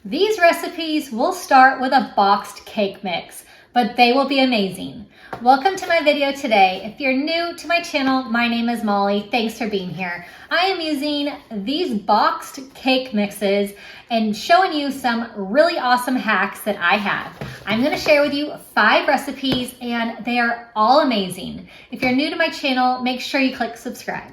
These recipes will start with a boxed cake mix, but they will be amazing. Welcome to my video today. If you're new to my channel, my name is Molly. Thanks for being here. I am using these boxed cake mixes and showing you some really awesome hacks that I have. I'm going to share with you 5 recipes and they are all amazing. If you're new to my channel, make sure you click subscribe.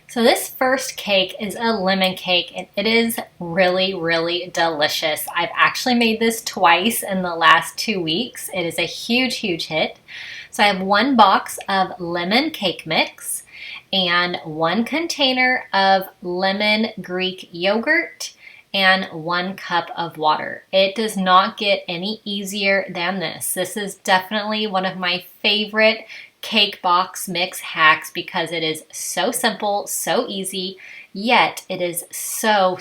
So this first cake is a lemon cake and it is really delicious. I've actually made this twice in the last 2 weeks. It is a huge hit. So I have 1 box of lemon cake mix and 1 container of lemon Greek yogurt and 1 cup of water. It does not get any easier than this. This is definitely one of my favorite cake box mix hacks because it is so simple, so easy, yet it is so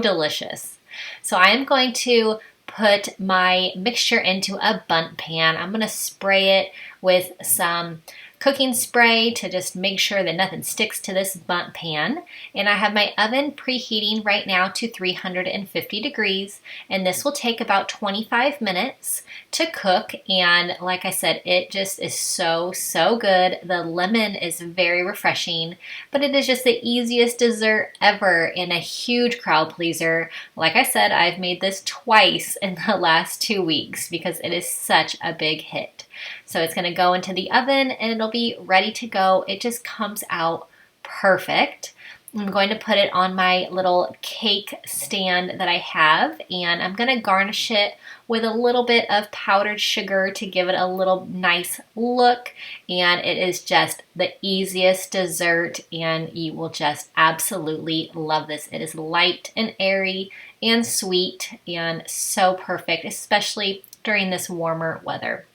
delicious. So I am going to put my mixture into a bundt pan. I'm going to spray it with some cooking spray to just make sure that nothing sticks to this bundt pan. And I have my oven preheating right now to 350 degrees, and this will take about 25 minutes to cook. And like I said, it just is so good. The lemon is very refreshing, but it is just the easiest dessert ever and a huge crowd pleaser. Like I said, I've made this twice in the last 2 weeks because it is such a big hit. So it's going to go into the oven and it'll be ready to go. It just comes out perfect. I'm going to put it on my little cake stand that I have, and I'm going to garnish it with a little bit of powdered sugar to give it a little nice look. And it is just the easiest dessert and you will just absolutely love this. It is light and airy and sweet and so perfect, especially during this warmer weather.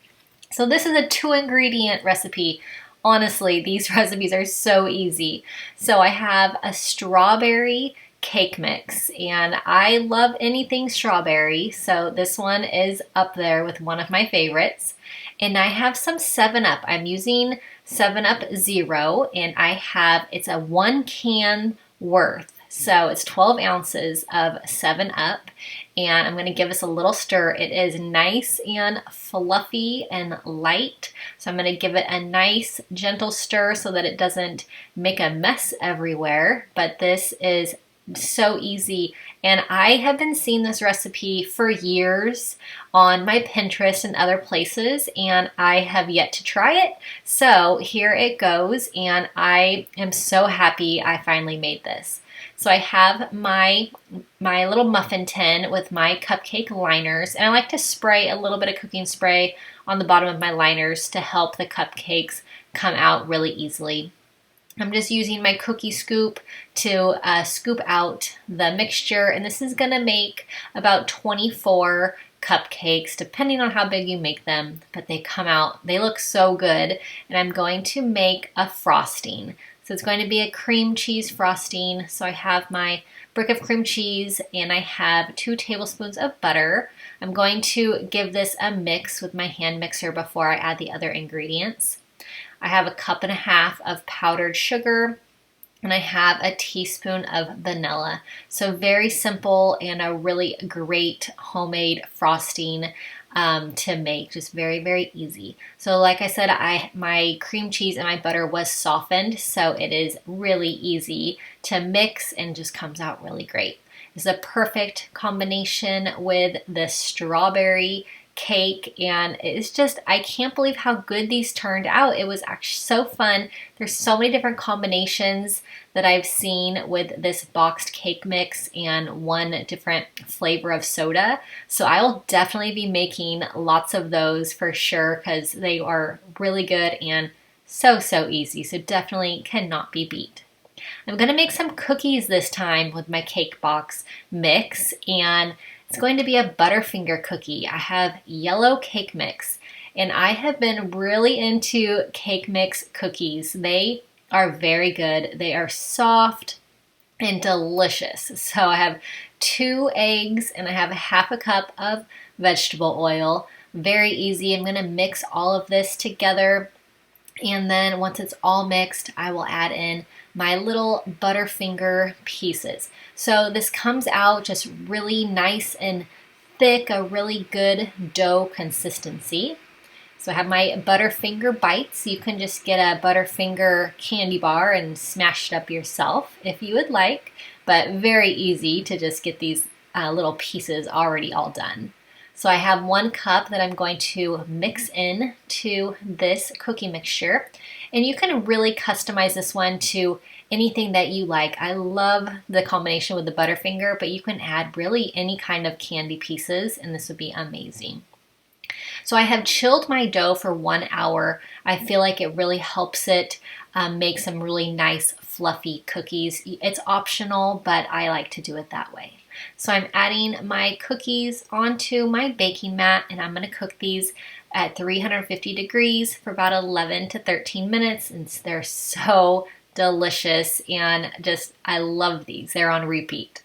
So this is a 2-ingredient recipe. Honestly, these recipes are so easy. So I have a strawberry cake mix, and I love anything strawberry, so this one is up there with one of my favorites. And I have some 7-Up. I'm using 7-Up Zero, and it's a 1 can worth. So it's 12 ounces of 7-Up, and I'm going to give this a little stir. It is nice and fluffy and light, so I'm going to give it a nice gentle stir so that it doesn't make a mess everywhere. But this is so easy, and I have been seeing this recipe for years on my Pinterest and other places, and I have yet to try it. So here it goes, and I am so happy I finally made this. So I have my little muffin tin with my cupcake liners, and I like to spray a little bit of cooking spray on the bottom of my liners to help the cupcakes come out really easily. I'm just using my cookie scoop to scoop out the mixture, and this is going to make about 24 cupcakes depending on how big you make them, but they look so good. And I'm going to make a frosting. So it's going to be a cream cheese frosting. So I have my brick of cream cheese and I have 2 tablespoons of butter. I'm going to give this a mix with my hand mixer before I add the other ingredients. I have a 1.5 cups of powdered sugar, and I have a teaspoon of vanilla. So very simple and a really great homemade frosting to make, just very easy. So like I said, my cream cheese and my butter was softened, so it is really easy to mix and just comes out really great. It's a perfect combination with the strawberry cake, and it's just, I can't believe how good these turned out. It was actually so fun. There's so many different combinations that I've seen with this boxed cake mix and 1 different flavor of soda. So I'll definitely be making lots of those for sure because they are really good and so easy. So definitely cannot be beat. I'm going to make some cookies this time with my cake box mix, and it's going to be a Butterfinger cookie. I have yellow cake mix, and I have been really into cake mix cookies. They are very good. They are soft and delicious. So I have 2 eggs and I have 1/2 cup of vegetable oil. Very easy. I'm going to mix all of this together. And then once it's all mixed, I will add in my little Butterfinger pieces. So this comes out just really nice and thick, a really good dough consistency. So I have my Butterfinger bites. You can just get a Butterfinger candy bar and smash it up yourself if you would like, but very easy to just get these little pieces already all done. So I have 1 cup that I'm going to mix in to this cookie mixture. And you can really customize this one to anything that you like. I love the combination with the Butterfinger, but you can add really any kind of candy pieces and this would be amazing. So I have chilled my dough for 1 hour. I feel like it really helps it make some really nice fluffy cookies. It's optional, but I like to do it that way. So I'm adding my cookies onto my baking mat and I'm going to cook these at 350 degrees for about 11 to 13 minutes and they're so delicious and just I love these. They're on repeat.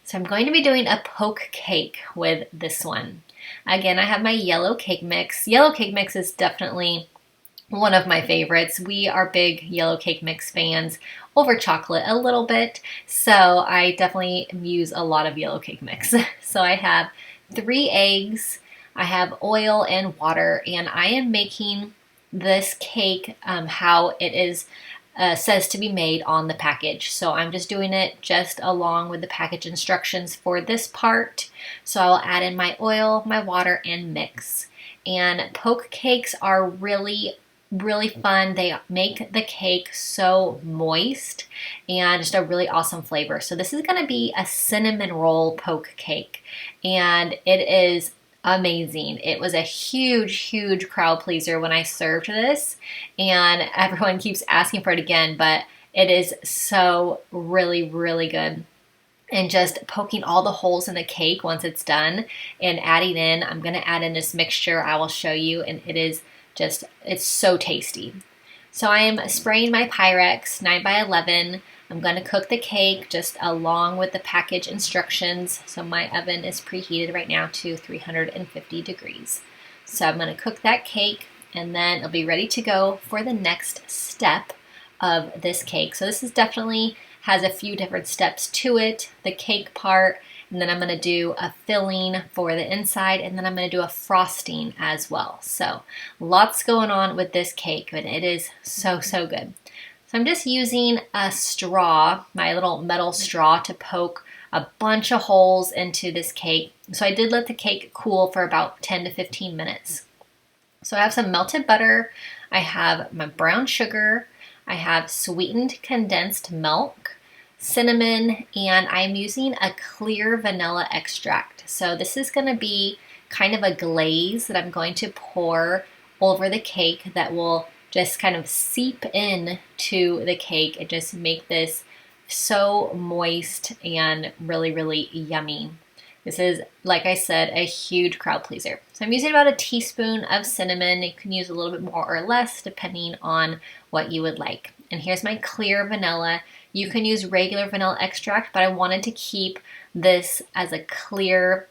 So I'm going to be doing a poke cake with this one. Again, I have my yellow cake mix. Yellow cake mix is definitely one of my favorites. We are big yellow cake mix fans over chocolate a little bit, so I definitely use a lot of yellow cake mix. So I have 3 eggs, I have oil and water, and I am making this cake how it is says to be made on the package. So I'm just doing it just along with the package instructions for this part. So I'll add in my oil, my water, and mix. And poke cakes are really fun. They make the cake so moist and just a really awesome flavor. So this is going to be a cinnamon roll poke cake and it is amazing. It was a huge crowd pleaser when I served this and everyone keeps asking for it again, but it is so really good. And just poking all the holes in the cake once it's done and adding in, I'm going to add in this mixture I will show you and it is just, it's so tasty. So I am spraying my Pyrex 9x11. I'm going to cook the cake just along with the package instructions. So my oven is preheated right now to 350 degrees. So I'm going to cook that cake and then it'll be ready to go for the next step of this cake. So this is definitely has a few different steps to it, the cake part, and then I'm going to do a filling for the inside, and then I'm going to do a frosting as well. So lots going on with this cake, and it is so good. So I'm just using a straw, my little metal straw, to poke a bunch of holes into this cake. So I did let the cake cool for about 10 to 15 minutes. So I have some melted butter, I have my brown sugar, I have sweetened condensed milk, cinnamon, and I'm using a clear vanilla extract. So this is going to be kind of a glaze that I'm going to pour over the cake that will just kind of seep in to the cake and just make this so moist and really yummy. This is, like I said, a huge crowd pleaser. So I'm using about a teaspoon of cinnamon. You can use a little bit more or less depending on what you would like. And here's my clear vanilla. You can use regular vanilla extract, but I wanted to keep this as a clear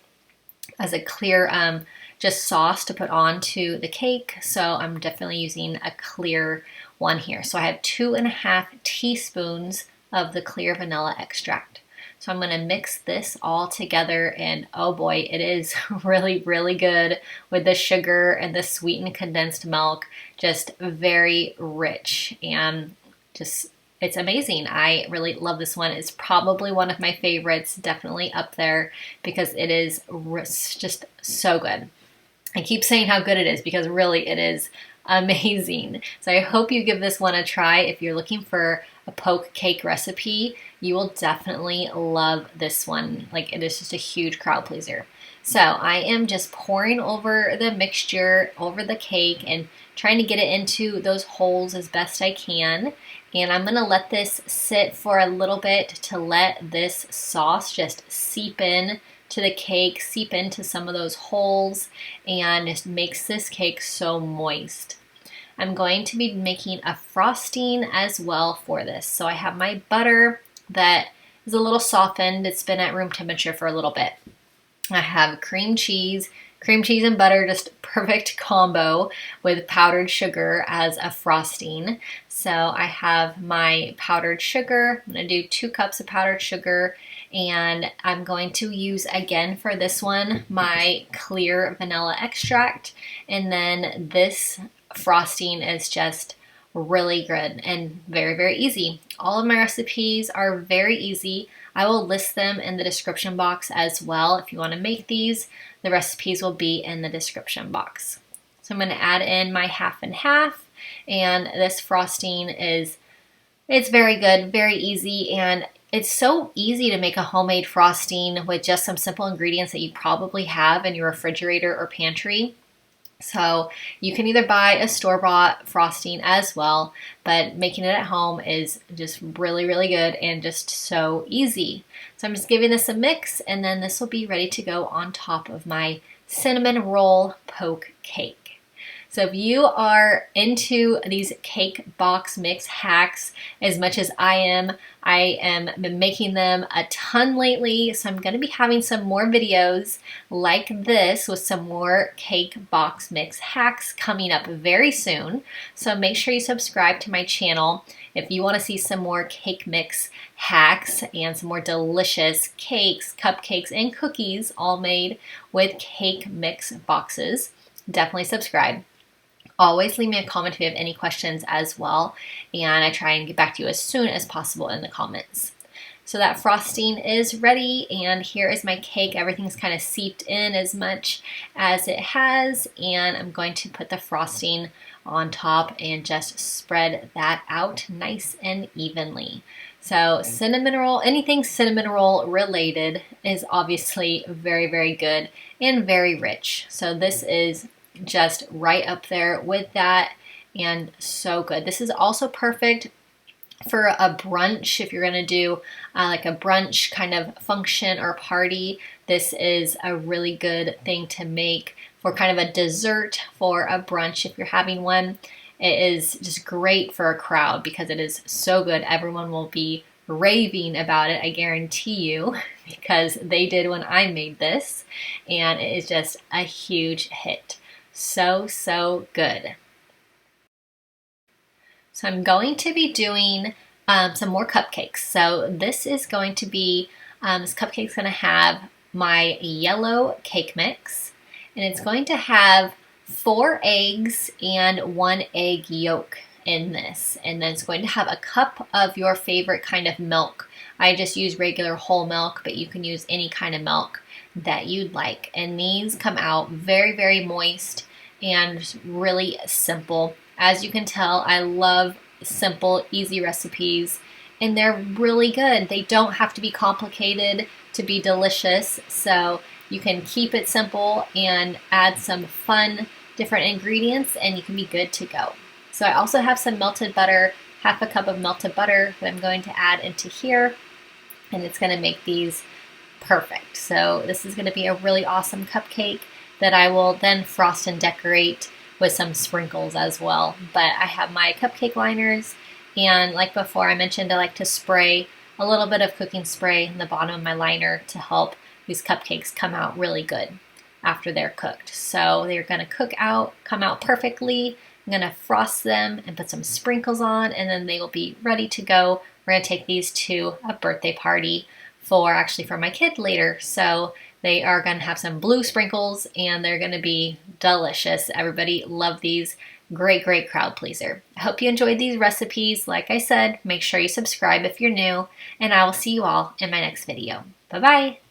just sauce to put onto the cake. So I'm definitely using a clear one here. So I have 2.5 teaspoons of the clear vanilla extract. So I'm going to mix this all together and oh boy, it is really good with the sugar and the sweetened condensed milk. Just very rich and just, it's amazing. I really love this one. It's probably one of my favorites, definitely up there because it is just so good. I keep saying how good it is because really it is amazing. So I hope you give this one a try. If you're looking for a poke cake recipe, you will definitely love this one. Like, it is just a huge crowd pleaser. So I am just pouring over the mixture over the cake and trying to get it into those holes as best I can. And I'm gonna let this sit for a little bit to let this sauce just seep in to the cake, seep into some of those holes, and just makes this cake so moist. I'm going to be making a frosting as well for this. So I have my butter that is a little softened. It's been at room temperature for a little bit. I have cream cheese. Cream cheese and butter, just perfect combo with powdered sugar as a frosting. So I have my powdered sugar. I'm going to do 2 cups of powdered sugar, and I'm going to use again for this one my clear vanilla extract, and then this frosting is just really good and very, very easy. All of my recipes are very easy. I will list them in the description box as well. If you want to make these, the recipes will be in the description box. So I'm going to add in my half and half, and this frosting it's very good, very easy, and it's so easy to make a homemade frosting with just some simple ingredients that you probably have in your refrigerator or pantry. So you can either buy a store-bought frosting as well, but making it at home is just really, really good and just so easy. So I'm just giving this a mix, and then this will be ready to go on top of my cinnamon roll poke cake. So if you are into these cake box mix hacks as much as I am been making them a ton lately. So I'm going to be having some more videos like this with some more cake box mix hacks coming up very soon. So make sure you subscribe to my channel if you want to see some more cake mix hacks and some more delicious cakes, cupcakes, and cookies all made with cake mix boxes. Definitely subscribe. Always leave me a comment if you have any questions as well, and I try and get back to you as soon as possible in the comments. So that frosting is ready, and here is my cake. Everything's kind of seeped in as much as it has, and I'm going to put the frosting on top and just spread that out nice and evenly. So cinnamon roll, anything cinnamon roll related is obviously very, very good and very rich. So this is just right up there with that, and so good. This is also perfect for a brunch. If you're going to do like a brunch kind of function or party, this is a really good thing to make for kind of a dessert for a brunch if you're having one. It is just great for a crowd because it is so good. Everyone will be raving about it, I guarantee you, because they did when I made this, and it is just a huge hit. So, so good. So I'm going to be doing some more cupcakes. So this is going to be, this cupcake's going to have my yellow cake mix, and it's going to have 4 eggs and 1 egg yolk in this. And then it's going to have a cup of your favorite kind of milk. I just use regular whole milk, but you can use any kind of milk that you'd like. And these come out very, very moist and really simple. As you can tell, I love simple, easy recipes, and they're really good. They don't have to be complicated to be delicious, so you can keep it simple and add some fun, different ingredients, and you can be good to go. So I also have some melted butter, half a cup of melted butter that I'm going to add into here, and it's going to make these perfect. So this is going to be a really awesome cupcake that I will then frost and decorate with some sprinkles as well. But I have my cupcake liners, and like before I mentioned, I like to spray a little bit of cooking spray in the bottom of my liner to help these cupcakes come out really good after they're cooked. So they're going to come out perfectly. I'm going to frost them and put some sprinkles on, and then they will be ready to go. We're going to take these to a birthday party for my kid later. So they are going to have some blue sprinkles, and they're going to be delicious. Everybody loved these. Great, great crowd pleaser. I hope you enjoyed these recipes. Like I said, make sure you subscribe if you're new, and I will see you all in my next video. Bye-bye.